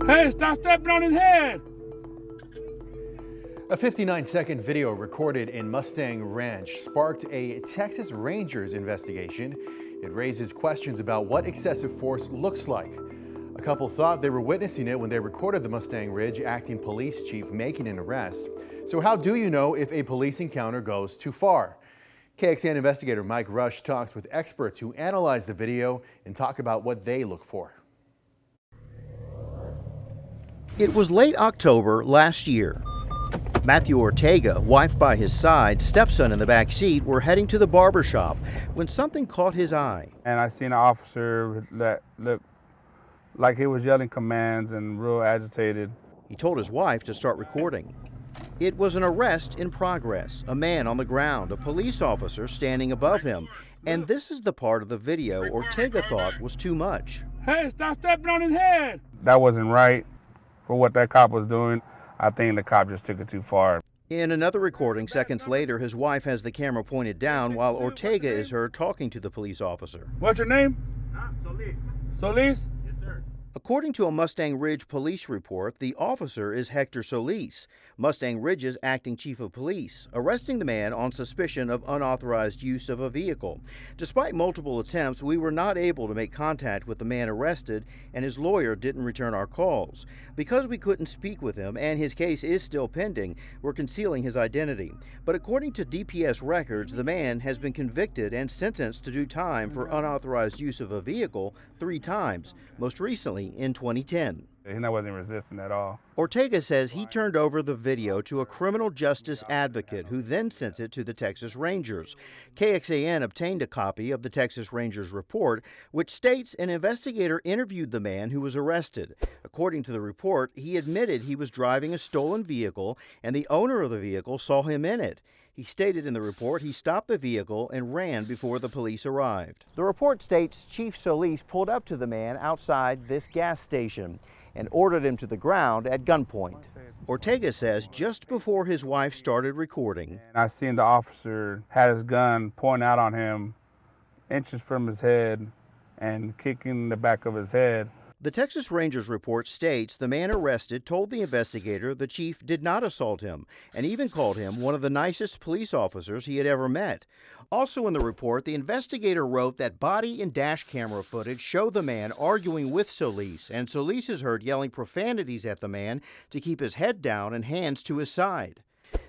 Hey, stop stepping on his head! A 59-second video recorded in Mustang Ranch sparked a Texas Rangers investigation. It raises questions about what excessive force looks like. A couple thought they were witnessing it when they recorded the Mustang Ridge acting police chief making an arrest. So how do you know if a police encounter goes too far? KXAN investigator Mike Rush talks with experts who analyze the video and talk about what they look for. It was late October last year. Matthew Ortega, wife by his side, stepson in the back seat, were heading to the barber shop when something caught his eye. And I seen an officer that looked like he was yelling commands and real agitated. He told his wife to start recording. It was an arrest in progress, a man on the ground, a police officer standing above him. And this is the part of the video Ortega thought was too much. Hey, stop stepping on his head! That wasn't right for what that cop was doing. I think the cop just took it too far. In another recording, seconds later, his wife has the camera pointed down while Ortega is heard talking to the police officer. What's your name? Solis. Solis? Yes, sir. According to a Mustang Ridge police report, the officer is Hector Solis, Mustang Ridge's acting chief of police, arresting the man on suspicion of unauthorized use of a vehicle. Despite multiple attempts, we were not able to make contact with the man arrested, and his lawyer didn't return our calls. Because we couldn't speak with him and his case is still pending, we're concealing his identity. But according to DPS records, the man has been convicted and sentenced to do time for unauthorized use of a vehicle 3 times, most recently in 2010. He wasn't resisting at all. Ortega says he turned over the video to a criminal justice advocate who then sent it to the Texas Rangers. KXAN obtained a copy of the Texas Rangers report, which states an investigator interviewed the man who was arrested. According to the report, he admitted he was driving a stolen vehicle and the owner of the vehicle saw him in it. He stated in the report he stopped the vehicle and ran before the police arrived. The report states Chief Solis pulled up to the man outside this gas station and ordered him to the ground at gunpoint. Ortega says just before his wife started recording, And I seen the officer had his gun pointing out on him inches from his head and kicking the back of his head. the Texas Rangers report states the man arrested told the investigator the chief did not assault him and even called him one of the nicest police officers he had ever met. Also in the report, the investigator wrote that body and dash camera footage show the man arguing with Solis, and Solis is heard yelling profanities at the man to keep his head down and hands to his side.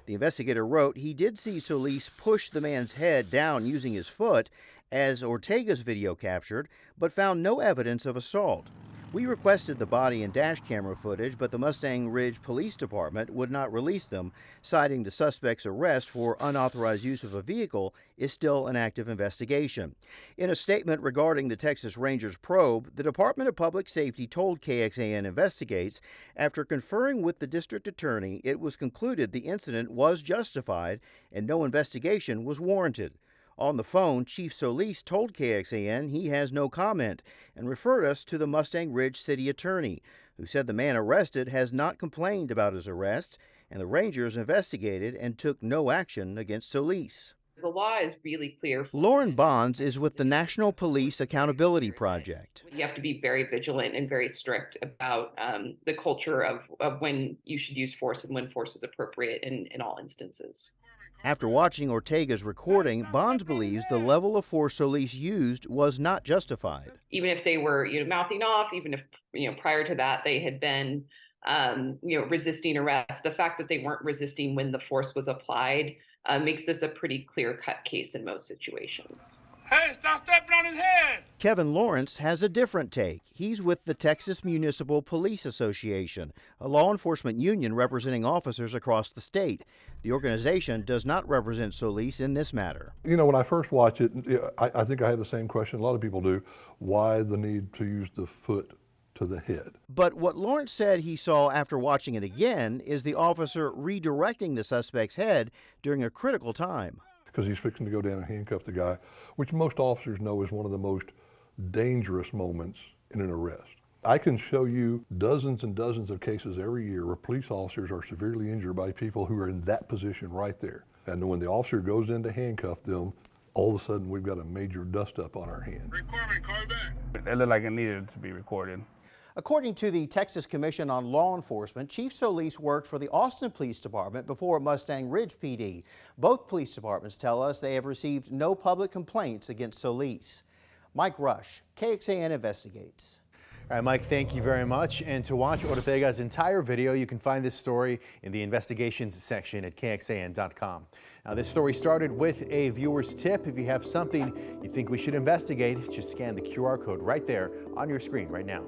The investigator wrote he did see Solis push the man's head down using his foot, as Ortega's video captured, but found no evidence of assault. We requested the body and dash camera footage, but the Mustang Ridge Police Department would not release them, citing the suspect's arrest for unauthorized use of a vehicle is still an active investigation. In a statement regarding the Texas Rangers probe, the Department of Public Safety told KXAN Investigates, after conferring with the district attorney, it was concluded the incident was justified and no investigation was warranted. On the phone, Chief Solis told KXAN he has no comment and referred us to the Mustang Ridge city attorney, who said the man arrested has not complained about his arrest, and the Rangers investigated and took no action against Solis. The law is really clear. Lauren Bonds is with the National Police Accountability Project. You have to be very vigilant and very strict about the culture of when you should use force and when force is appropriate in all instances. After watching Ortega's recording, Bonds believes the level of force Solis used was not justified. Even if they were, mouthing off, even if, prior to that they had been, resisting arrest, the fact that they weren't resisting when the force was applied makes this a pretty clear-cut case in most situations. Hey, stop stepping on his head! Kevin Lawrence has a different take. He's with the Texas Municipal Police Association, a law enforcement union representing officers across the state. The organization does not represent Solis in this matter. When I first watch it, I think I had the same question a lot of people do. Why the need to use the foot to the head? But what Lawrence said he saw after watching it again is the officer redirecting the suspect's head during a critical time. Because he's fixing to go down and handcuff the guy, which most officers know is one of the most dangerous moments in an arrest. I can show you dozens and dozens of cases every year where police officers are severely injured by people who are in that position right there. And when the officer goes in to handcuff them, all of a sudden we've got a major dust up on our hands. It looked like it needed to be recorded. According to the Texas Commission on Law Enforcement, Chief Solis worked for the Austin Police Department before Mustang Ridge PD. Both police departments tell us they have received no public complaints against Solis. Mike Rush, KXAN Investigates. All right, Mike, thank you very much. And to watch Ortega's entire video, you can find this story in the investigations section at KXAN.com. Now, this story started with a viewer's tip. If you have something you think we should investigate, just scan the QR code right there on your screen right now.